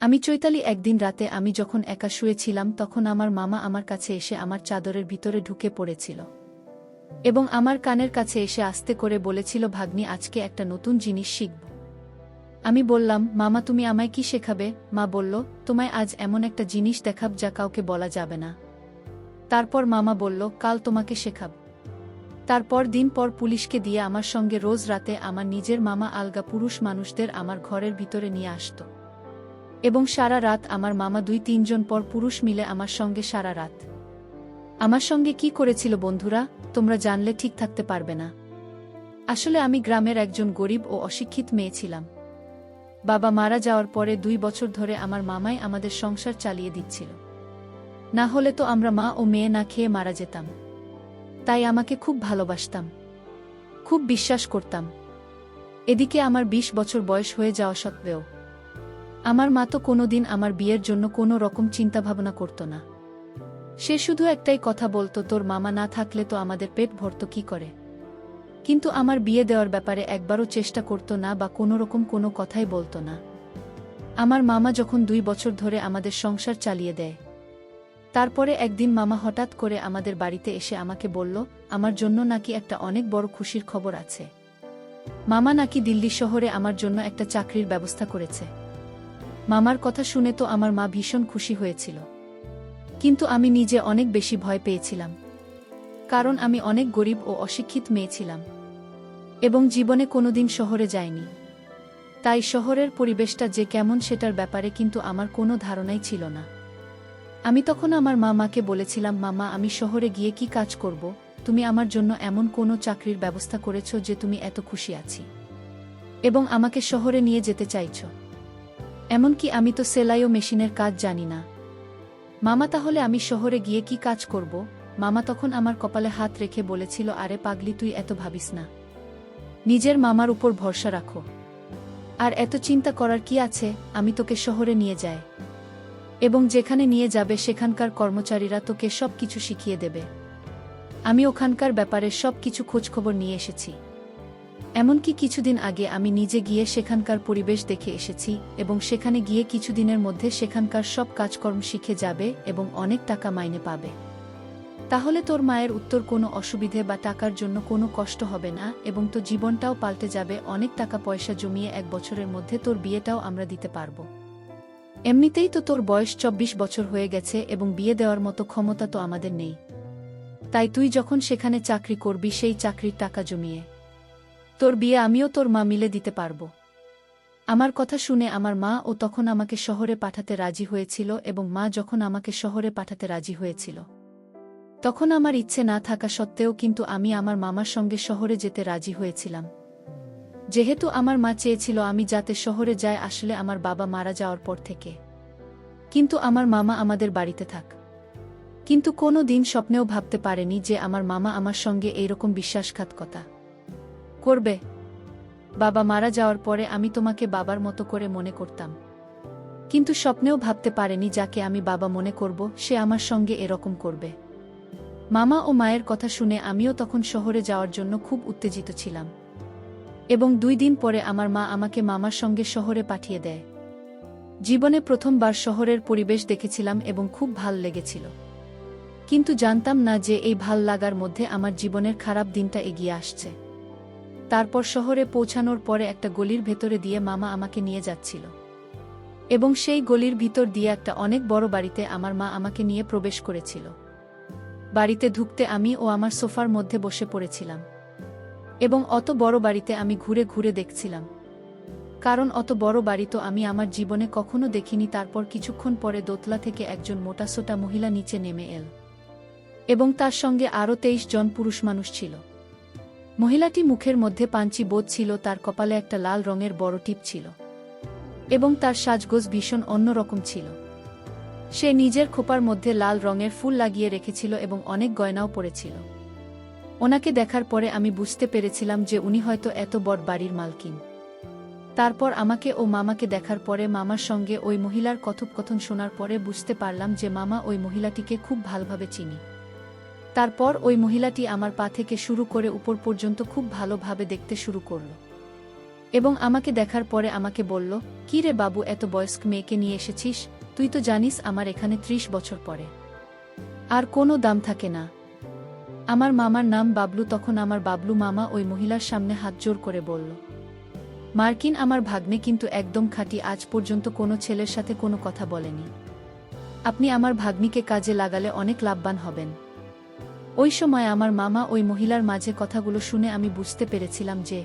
আমি চৈতালি একদিন রাতে আমি যখন একা শুয়েছিলাম তখন আমার মামা আমার কাছে এসে আমার চাদরের ভিতরে ঢুকে পড়েছিল এবং আমার কানের কাছে এসে আস্তে করে বলেছিল, ভাগ্নি, আজকে একটা নতুন জিনিস শিখব। আমি বললাম, মামা, তুমি আমায় কি শেখাবে? মা বলল, তোমায় আজ এমন একটা জিনিস দেখাব যা কাউকে বলা যাবে না। তারপর মামা বলল, কাল তোমাকে শেখাব। তারপর দিন পর পুলিশকে দিয়ে আমার সঙ্গে রোজ রাতে আমার নিজের মামা আলগা পুরুষ মানুষদের আমার ঘরের ভিতরে নিয়ে আসত এবং সারা রাত আমার মামা 2-3 জন পর পুরুষ মিলে আমার সঙ্গে সারা রাত। আমার সঙ্গে কি করেছিল বন্ধুরা, তোমরা জানলে ঠিক থাকতে পারবে না। আসলে আমি গ্রামের একজন গরিব ও অশিক্ষিত মেয়ে ছিলাম। বাবা মারা যাওয়ার পরে 2 বছর ধরে আমার মামাই আমাদের সংসার চালিয়ে দিচ্ছিল। না হলে তো আমরা মা ও মেয়ে না খেয়ে মারা যেতাম। তাই আমাকে খুব ভালোবাসতাম, খুব বিশ্বাস করতাম। এদিকে আমার 20 বছর বয়স হয়ে যাওয়া সত্ত্বেও আমার মা তো কোনোদিন আমার বিয়ের জন্য কোনো রকম চিন্তাভাবনা করত না। সে শুধু একটাই কথা বলতো, তোর মামা না থাকলে তো আমাদের পেট ভরত কি করে। কিন্তু আমার বিয়ে দেওয়ার ব্যাপারে একবারও চেষ্টা করত না বা কোনোরকম কোনো কথাই বলতো না। আমার মামা যখন 2 বছর ধরে আমাদের সংসার চালিয়ে দেয়, তারপরে একদিন মামা হঠাৎ করে আমাদের বাড়িতে এসে আমাকে বলল, আমার জন্য নাকি একটা অনেক বড় খুশির খবর আছে। মামা নাকি দিল্লি শহরে আমার জন্য একটা চাকরির ব্যবস্থা করেছে। মামার কথা শুনে তো আমার মা ভীষণ খুশি হয়েছিল, কিন্তু আমি নিজে অনেক বেশি ভয় পেয়েছিলাম। কারণ আমি অনেক গরিব ও অশিক্ষিত মেয়ে ছিলাম এবং জীবনে কোনোদিন শহরে যাইনি। তাই শহরের পরিবেশটা যে কেমন সেটার ব্যাপারে কিন্তু আমার কোনো ধারণাই ছিল না। আমি তখন আমার মামাকে বলেছিলাম, মামা, আমি শহরে গিয়ে কি কাজ করব? তুমি আমার জন্য এমন কোনো চাকরির ব্যবস্থা করেছ যে তুমি এত খুশি আছি এবং আমাকে শহরে নিয়ে যেতে চাইছ। এমনকি আমি তো সেলাই ও মেশিনের কাজ জানি না। মামা, তাহলে আমি শহরে গিয়ে কি কাজ করব? মামা তখন আমার কপালে হাত রেখে বলেছিল, আরে পাগলি, তুই এত ভাবিস না। নিজের মামার উপর ভরসা রাখো। আর এত চিন্তা করার কি আছে, আমি তোকে শহরে নিয়ে যাই এবং যেখানে নিয়ে যাবে সেখানকার কর্মচারীরা তোকে সব কিছু শিখিয়ে দেবে। আমি ওখানকার ব্যাপারে সব কিছু খোঁজখবর নিয়ে এসেছি। এমনকি কিছুদিন আগে আমি নিজে গিয়ে সেখানকার পরিবেশ দেখে এসেছি এবং সেখানে গিয়ে কিছুদিনের মধ্যে সেখানকার সব কাজকর্ম শিখে যাবে এবং অনেক টাকা মাইনে পাবে। তাহলে তোর মায়ের উত্তর কোনো অসুবিধে বা টাকার জন্য কোনো কষ্ট হবে না এবং তোর জীবনটাও পাল্টে যাবে। অনেক টাকা পয়সা জমিয়ে 1 বছরের মধ্যে তোর বিয়েটাও আমরা দিতে পারব। এমনিতেই তো তোর বয়স 24 বছর হয়ে গেছে এবং বিয়ে দেওয়ার মতো ক্ষমতা তো আমাদের নেই। তাই তুই যখন সেখানে চাকরি করবি সেই চাকরির টাকা জমিয়ে তোর বিয়ে আমিও তোর মা মিলে দিতে পারব। আমার কথা শুনে আমার মা ও তখন আমাকে শহরে পাঠাতে রাজি হয়েছিল এবং মা যখন আমাকে শহরে পাঠাতে রাজি হয়েছিল তখন আমার ইচ্ছে না থাকা সত্ত্বেও কিন্তু আমি আমার মামার সঙ্গে শহরে যেতে রাজি হয়েছিলাম। যেহেতু আমার মা চেয়েছিল আমি যাতে শহরে যাই, আসলে আমার বাবা মারা যাওয়ার পর থেকে। কিন্তু আমার মামা আমাদের বাড়িতে থাক। কিন্তু কোনো দিন স্বপ্নেও ভাবতে পারেনি যে আমার মামা আমার সঙ্গে এইরকম বিশ্বাসঘাতকতা করবে। বাবা মারা যাওয়ার পরে আমি তোমাকে বাবার মতো করে মনে করতাম, কিন্তু স্বপ্নেও ভাবতে পারেনি যাকে আমি বাবা মনে করব সে আমার সঙ্গে এরকম করবে। মামা ও মায়ের কথা শুনে আমিও তখন শহরে যাওয়ার জন্য খুব উত্তেজিত ছিলাম এবং 2 দিন পরে আমার মা আমাকে মামার সঙ্গে শহরে পাঠিয়ে দেয়। জীবনে প্রথমবার শহরের পরিবেশ দেখেছিলাম এবং খুব ভাল লেগেছিল, কিন্তু জানতাম না যে এই ভাল লাগার মধ্যে আমার জীবনের খারাপ দিনটা এগিয়ে আসছে। তারপর শহরে পৌঁছানোর পরে একটা গলির ভেতরে দিয়ে মামা আমাকে নিয়ে যাচ্ছিল এবং সেই গলির ভিতর দিয়ে একটা অনেক বড় বাড়িতে আমার মা আমাকে নিয়ে প্রবেশ করেছিল। বাড়িতে ঢুকতে আমি ও আমার সোফার মধ্যে বসে পড়েছিলাম এবং অত বড় বাড়িতে আমি ঘুরে ঘুরে দেখছিলাম, কারণ অত বড় বাড়ি তো আমি আমার জীবনে কখনো দেখিনি। তারপর কিছুক্ষণ পরে দোতলা থেকে একজন মোটাসোটা মহিলা নিচে নেমে এল এবং তার সঙ্গে আরও 23 জন পুরুষ মানুষ ছিল। মহিলাটি মুখের মধ্যে পাঞ্চি বোধ ছিল, তার কপালে একটা লাল রঙের বড় টিপ ছিল এবং তার সাজগোজ ভীষণ অন্যরকম ছিল। সে নিজের খোপার মধ্যে লাল রঙের ফুল লাগিয়ে রেখেছিল এবং অনেক গয়নাও পরেছিল। ওনাকে দেখার পরে আমি বুঝতে পেরেছিলাম যে উনি হয়তো এত বড় বাড়ির মালকিন। তারপর আমাকে ও মামাকে দেখার পরে মামার সঙ্গে ওই মহিলার কথোপকথন শোনার পরে বুঝতে পারলাম যে মামা ওই মহিলাটিকে খুব ভালোভাবে চিনি। তারপর ওই মহিলাটি আমার পা থেকে শুরু করে উপর পর্যন্ত খুব ভালোভাবে দেখতে শুরু করল এবং আমাকে দেখার পরে আমাকে বলল, "কি রে বাবু, এত বয়স্ক মেয়েকে নিয়ে এসেছিস? তুই তো জানিস আমার এখানে ৩০ বছর পরে আর কোনো দাম থাকে না।" আমার মামার নাম বাবলু। তখন আমার বাবলু মামা ওই মহিলার সামনে হাত জোর করে বলল, "মার্কিন, আমার ভাগ্নে কিন্তু একদম খাঁটি, আজ পর্যন্ত কোনো ছেলের সাথে কোনো কথা বলেনি। আপনি আমার ভাগ্নিকে কাজে লাগালে অনেক লাভবান হবেন।" ওই সময় আমার মামা ওই মহিলার মাঝে কথাগুলো শুনে আমি বুঝতে পেরেছিলাম যে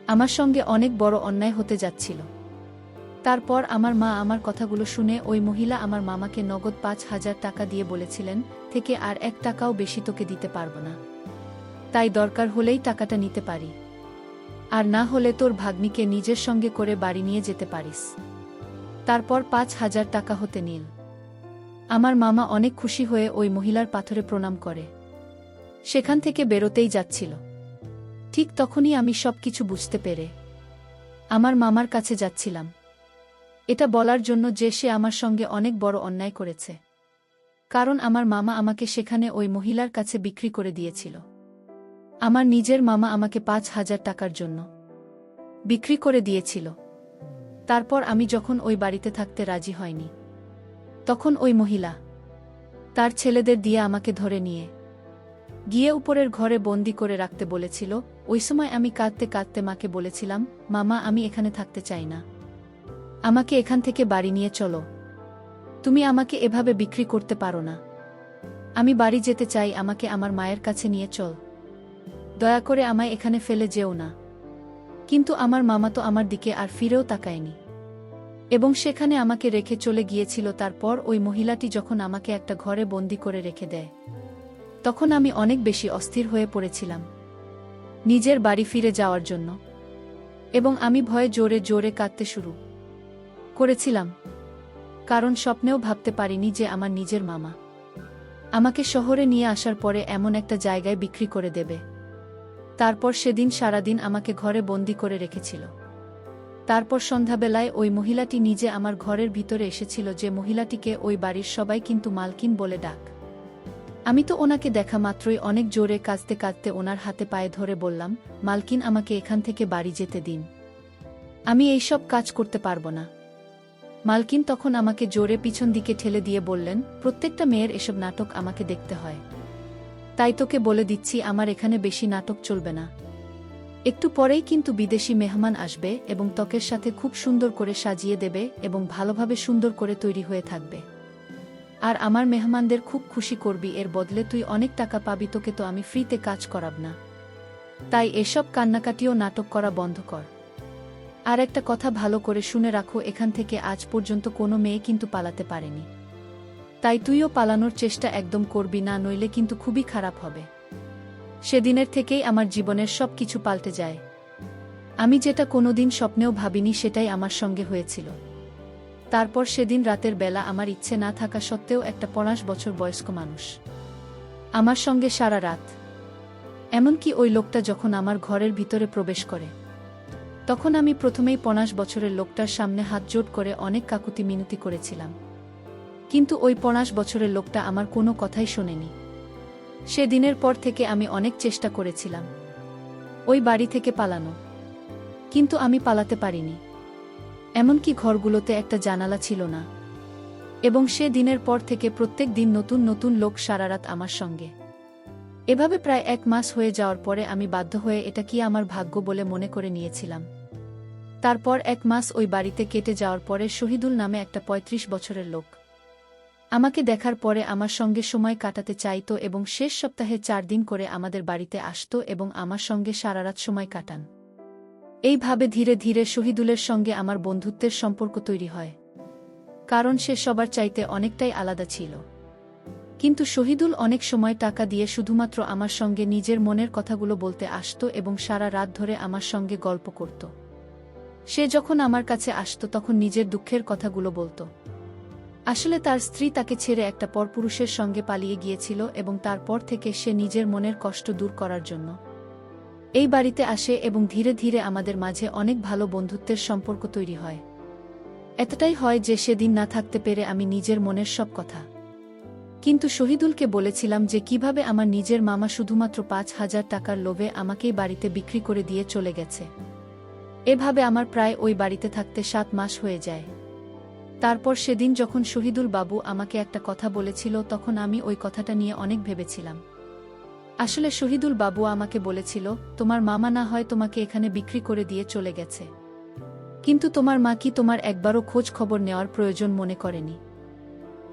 আমার সঙ্গে অনেক বড় অন্যায় হতে যাচ্ছিল। তারপর আমার মা আমার কথাগুলো শুনে ওই মহিলা আমার মামাকে নগদ ৫,০০০ টাকা দিয়ে বলেছিলেন, "থেকে আর ১ টাকাও বেশি তোকে দিতে পারব না। তাই দরকার হলেই টাকাটা নিতে পারি, আর না হলে তোর ভাগ্নিকে নিজের সঙ্গে করে বাড়ি নিয়ে যেতে পারিস।" তারপর ৫,০০০ টাকা হতে নিল। আমার মামা অনেক খুশি হয়ে ওই মহিলার পাথরে প্রণাম করে সেখান থেকে বেরোতেই যাচ্ছিল। ঠিক তখনই আমি সবকিছু বুঝতে পেরে আমার মামার কাছে যাচ্ছিলাম, এটা বলার জন্য যে সে আমার সঙ্গে অনেক বড় অন্যায় করেছে। কারণ আমার মামা আমাকে সেখানে ওই মহিলার কাছে বিক্রি করে দিয়েছিল। আমার নিজের মামা আমাকে ৫,০০০ টাকার জন্য বিক্রি করে দিয়েছিল। তারপর আমি যখন ওই বাড়িতে থাকতে রাজি হয়নি, তখন ওই মহিলা তার ছেলেদের দিয়ে আমাকে ধরে নিয়ে গিয়ে উপরের ঘরে বন্দি করে রাখতে বলেছিল। ওই সময় আমি কাঁদতে কাঁদতে মাকে বলেছিলাম, "মামা, আমি এখানে থাকতে চাই না। আমাকে এখান থেকে বাড়ি নিয়ে চলো। তুমি আমাকে এভাবে বিক্রি করতে পারো না। আমি বাড়ি যেতে চাই, আমাকে আমার মায়ের কাছে নিয়ে চল। দয়া করে আমায় এখানে ফেলে যেও না।" কিন্তু আমার মামা তো আমার দিকে আর ফিরেও তাকায়নি এবং সেখানে আমাকে রেখে চলে গিয়েছিল। তারপর ওই মহিলাটি যখন আমাকে একটা ঘরে বন্দি করে রেখে দেয়, তখন আমি অনেক বেশি অস্থির হয়ে পড়েছিলাম নিজের বাড়ি ফিরে যাওয়ার জন্য, এবং আমি ভয়ে জোরে জোরে কাঁদতে শুরু করেছিলাম। কারণ স্বপ্নেও ভাবতে পারিনি যে আমার নিজের মামা আমাকে শহরে নিয়ে আসার পরে এমন একটা জায়গায় বিক্রি করে দেবে। তারপর সেদিন সারাদিন আমাকে ঘরে বন্দি করে রেখেছিল। তারপর সন্ধ্যাবেলায় ওই মহিলাটি নিজে আমার ঘরের ভিতরে এসেছিল, যে মহিলাটিকে ওই বাড়ির সবাই কিন্তু মালকিন বলে ডাক। আমি তো ওনাকে দেখা মাত্রই অনেক জোরে কাঁদতে কাঁদতে ওনার হাতে পায়ে ধরে বললাম, "মালকিন, আমাকে এখান থেকে বাড়ি যেতে দিন। আমি এইসব কাজ করতে পারবো না।" মালকিন তখন আমাকে জোরে পিছন দিকে ঠেলে দিয়ে বললেন, "প্রত্যেকটা মেয়ের এসব নাটক আমাকে দেখতে হয়। তাই তোকে বলে দিচ্ছি, আমার এখানে বেশি নাটক চলবে না। একটু পরেই কিন্তু বিদেশি মেহমান আসবে এবং ত্বকের সাথে খুব সুন্দর করে সাজিয়ে দেবে এবং ভালোভাবে সুন্দর করে তৈরি হয়ে থাকবে। আর আমার মেহমানদের খুব খুশি করবি, এর বদলে তুই অনেক টাকা পাবি। তোকে তো আমি ফ্রিতে কাজ করাব না। তাই এসব কান্নাকাটিও নাটক করা বন্ধ কর। আর একটা কথা ভালো করে শুনে রাখো, এখান থেকে আজ পর্যন্ত কোনো মেয়ে কিন্তু পালাতে পারেনি। তাই তুইও পালানোর চেষ্টা একদম করবি না, নইলে কিন্তু খুবই খারাপ হবে।" সেদিনের থেকেই আমার জীবনের সব কিছু পাল্টে যায়। আমি যেটা কোনোদিন স্বপ্নেও ভাবিনি সেটাই আমার সঙ্গে হয়েছিল। তারপর সেদিন রাতের বেলা আমার ইচ্ছে না থাকা সত্ত্বেও একটা ৫০ বছর বয়স্ক মানুষ আমার সঙ্গে সারা রাত, এমনকি ওই লোকটা যখন আমার ঘরের ভিতরে প্রবেশ করে, তখন আমি প্রথমেই ৫০ বছরের লোকটার সামনে হাত জোট করে অনেক কাকুতি মিনতি করেছিলাম। কিন্তু ওই ৫০ বছরের লোকটা আমার কোনো কথাই শোনেনি। সেদিনের পর থেকে আমি অনেক চেষ্টা করেছিলাম ওই বাড়ি থেকে পালানো, কিন্তু আমি পালাতে পারিনি। এমনকি ঘরগুলোতে একটা জানালা ছিল না। এবং সে দিনের পর থেকে প্রত্যেক দিন নতুন নতুন লোক সারারাত আমার সঙ্গে। এভাবে প্রায় ১ মাস হয়ে যাওয়ার পরে আমি বাধ্য হয়ে এটা কি আমার ভাগ্য বলে মনে করে নিয়েছিলাম। তারপর ১ মাস ওই বাড়িতে কেটে যাওয়ার পরে শহীদুল নামে একটা ৩৫ বছরের লোক আমাকে দেখার পরে আমার সঙ্গে সময় কাটাতে চাইতো এবং শেষ সপ্তাহে ৪ দিন করে আমাদের বাড়িতে আসতো এবং আমার সঙ্গে সারারাত সময় কাটান। এইভাবে ধীরে ধীরে শহীদুলের সঙ্গে আমার বন্ধুত্বের সম্পর্ক তৈরি হয়। কারণ সে সবার চাইতে অনেকটাই আলাদা ছিল। কিন্তু শহীদুল অনেক সময় টাকা দিয়ে শুধুমাত্র আমার সঙ্গে নিজের মনের কথাগুলো বলতে আসতো এবং সারা রাত ধরে আমার সঙ্গে গল্প করত। সে যখন আমার কাছে আসতো তখন নিজের দুঃখের কথাগুলো বলতো। আসলে তার স্ত্রী তাকে ছেড়ে একটা পরপুরুষের সঙ্গে পালিয়ে গিয়েছিল এবং তারপর থেকে সে নিজের মনের কষ্ট দূর করার জন্য এই বাড়িতে আসে এবং ধীরে ধীরে আমাদের মাঝে অনেক ভালো বন্ধুত্বের সম্পর্ক তৈরি হয়। এতটাই হয় যে সেদিন না থাকতে পেরে আমি নিজের মনের সব কথা কিন্তু শহীদুলকে বলেছিলাম যে কিভাবে আমার নিজের মামা শুধুমাত্র ৫,০০০ টাকার লোভে আমাকেই বাড়িতে বিক্রি করে দিয়ে চলে গেছে। এভাবে আমার প্রায় ওই বাড়িতে থাকতে 7 মাস হয়ে যায়। তারপর সেদিন যখন শহীদুল বাবু আমাকে একটা কথা বলেছিল তখন আমি ওই কথাটা নিয়ে অনেক ভেবেছিলাম। আসলে শহীদুল বাবু আমাকে বলেছিল, তোমার মামা না হয় তোমাকে এখানে বিক্রি করে দিয়ে চলে গেছে, কিন্তু তোমার মা কি তোমার একবারও খোঁজ খবর নেওয়ার প্রয়োজন মনে করেনি?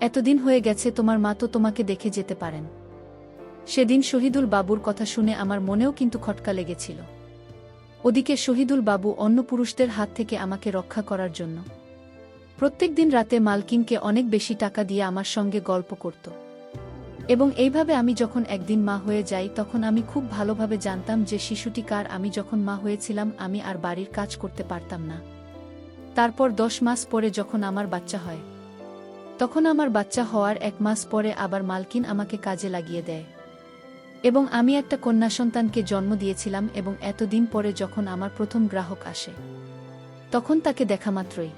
এতদিন হয়ে গেছে, তোমার মা তো তোমাকে দেখে যেতে পারেন। সেদিন শহীদুল বাবুর কথা শুনে আমার মনেও কিন্তু খটকা লেগেছিল। ওদিকে শহীদুল বাবু অন্য পুরুষদের হাত থেকে আমাকে রক্ষা করার জন্য প্রত্যেকদিন রাতে মালকিনকে অনেক বেশি টাকা দিয়ে আমার সঙ্গে গল্প করত। এবং এইভাবে আমি যখন একদিন মা হয়ে যাই তখন আমি খুব ভালোভাবে জানতাম যে শিশুটি কার। আমি যখন মা হয়েছিলাম আমি আর বাড়ির কাজ করতে পারতাম না। তারপর 10 মাস পরে যখন আমার বাচ্চা হয়, তখন আমার বাচ্চা হওয়ার 1 মাস পরে আবার মালকিন আমাকে কাজে লাগিয়ে দেয় এবং আমি একটা কন্যা সন্তানকে জন্ম দিয়েছিলাম। এবং এতদিন পরে যখন আমার প্রথম গ্রাহক আসে তখন তাকে দেখা মাত্রই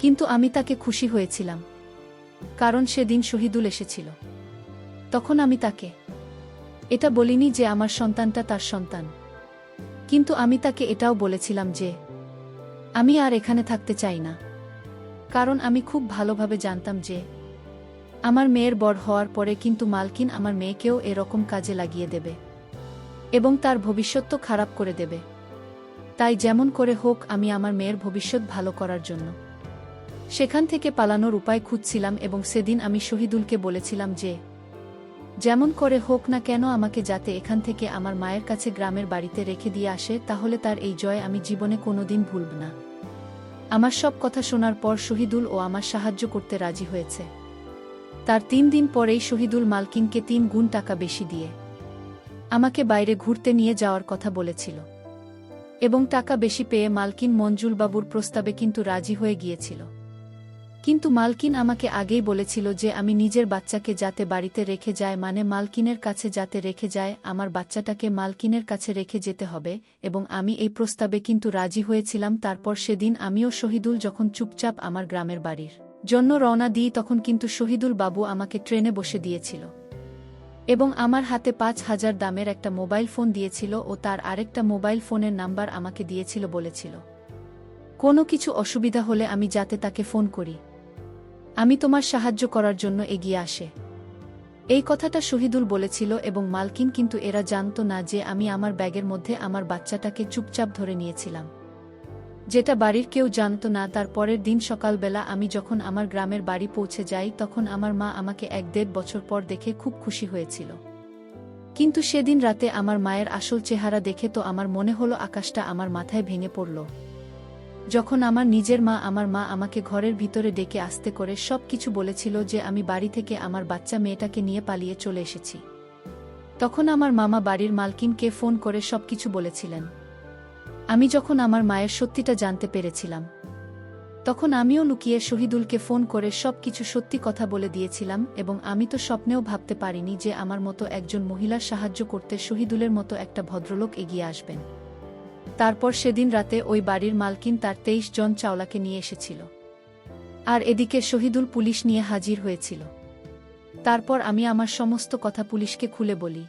কিন্তু আমি তাকে খুশি হয়েছিলাম, কারণ সেদিন শহীদুল এসেছিল। তখন আমি তাকে এটা বলিনি যে আমার সন্তানটা তার সন্তান, কিন্তু আমি তাকে এটাও বলেছিলাম যে আমি আর এখানে থাকতে চাই না, কারণ আমি খুব ভালোভাবে জানতাম যে আমার মেয়ের বড় হওয়ার পরে কিন্তু মালকিন আমার মেয়েকেও এরকম কাজে লাগিয়ে দেবে এবং তার ভবিষ্যৎ তো খারাপ করে দেবে। তাই যেমন করে হোক আমি আমার মেয়ের ভবিষ্যৎ ভালো করার জন্য সেখান থেকে পালানোর উপায় খুঁজছিলাম। এবং সেদিন আমি শহীদুলকে বলেছিলাম যে যেমন করে হোক না কেন আমাকে যাতে এখান থেকে আমার মায়ের কাছে গ্রামের বাড়িতে রেখে দিয়ে আসে, তাহলে তার এই জয় আমি জীবনে কোনোদিন ভুলব না। আমার সব কথা শোনার পর শহীদুল ও আমার সাহায্য করতে রাজি হয়েছে। তার 3 দিন পরেই শহীদুল মালকিনকে 3 গুণ টাকা বেশি দিয়ে আমাকে বাইরে ঘুরতে নিয়ে যাওয়ার কথা বলেছিল এবং টাকা বেশি পেয়ে মালকিন মঞ্জুলবাবুর প্রস্তাবে কিন্তু রাজি হয়ে গিয়েছিল। কিন্তু মালকিন আমাকে আগেই বলেছিল যে আমি নিজের বাচ্চাকে যাতে বাড়িতে রেখে যায়, মানে মালকিনের কাছে যাতে রেখে যায়, আমার বাচ্চাটাকে মালকিনের কাছে রেখে যেতে হবে। এবং আমি এই প্রস্তাবে কিন্তু রাজি হয়েছিলাম। তারপর সেদিন আমিও শহীদুল যখন চুপচাপ আমার গ্রামের বাড়ির জন্য রওনা দিই তখন কিন্তু শহীদুল বাবু আমাকে ট্রেনে বসে দিয়েছিল এবং আমার হাতে 5,000 দামের একটা মোবাইল ফোন দিয়েছিল ও তার আরেকটা মোবাইল ফোনের নাম্বার আমাকে দিয়েছিল, বলেছিল কোনো কিছু অসুবিধা হলে আমি যাতে তাকে ফোন করি, আমি তোমার সাহায্য করার জন্য এগিয়ে আসে। এই কথাটা শহীদুল বলেছিল এবং মালকিন কিন্তু এরা জানত না যে আমি আমার ব্যাগের মধ্যে আমার বাচ্চাটাকে চুপচাপ ধরে নিয়েছিলাম, যেটা বাড়ির কেউ জানত না। তার পরের দিন সকালবেলা আমি যখন আমার গ্রামের বাড়ি পৌঁছে যাই তখন আমার মা আমাকে 1-1.5 বছর পর দেখে খুব খুশি হয়েছিল। কিন্তু সেদিন রাতে আমার মায়ের আসল চেহারা দেখে তো আমার মনে হলো আকাশটা আমার মাথায় ভেঙে পড়ল। যখন আমার নিজের মা আমাকে ঘরের ভিতরে ডেকে আস্তে করে সব কিছু বলেছিল যে আমি বাড়ি থেকে আমার বাচ্চা মেয়েটাকে নিয়ে পালিয়ে চলে এসেছি, তখন আমার মামা বাড়ির মালকিনকে ফোন করে সবকিছু বলেছিলেন। আমি যখন আমার মায়ের সত্যিটা জানতে পেরেছিলাম তখন আমিও লুকিয়ে শহীদুলকে ফোন করে সবকিছু সত্যি কথা বলে দিয়েছিলাম। এবং আমি তো স্বপ্নেও ভাবতে পারিনি যে আমার মতো একজন মহিলার সাহায্য করতে শহীদুলের মতো একটা ভদ্রলোক এগিয়ে আসবেন। তারপর সেদিন রাতে ওই বাড়ির মালকিন তার 23 জন চাওলাকে নিয়ে এসেছিল, আর এদিকে শহীদুল পুলিশ নিয়ে হাজির হয়েছিল। তারপর আমি আমার সমস্ত কথা পুলিশকে খুলে বলি।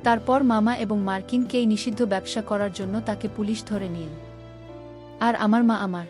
তারপর মামা এবং মার্কিনকে এই নিষিদ্ধ ব্যবসা করার জন্য তাকে পুলিশ ধরে নিল, আর আমার মা আমার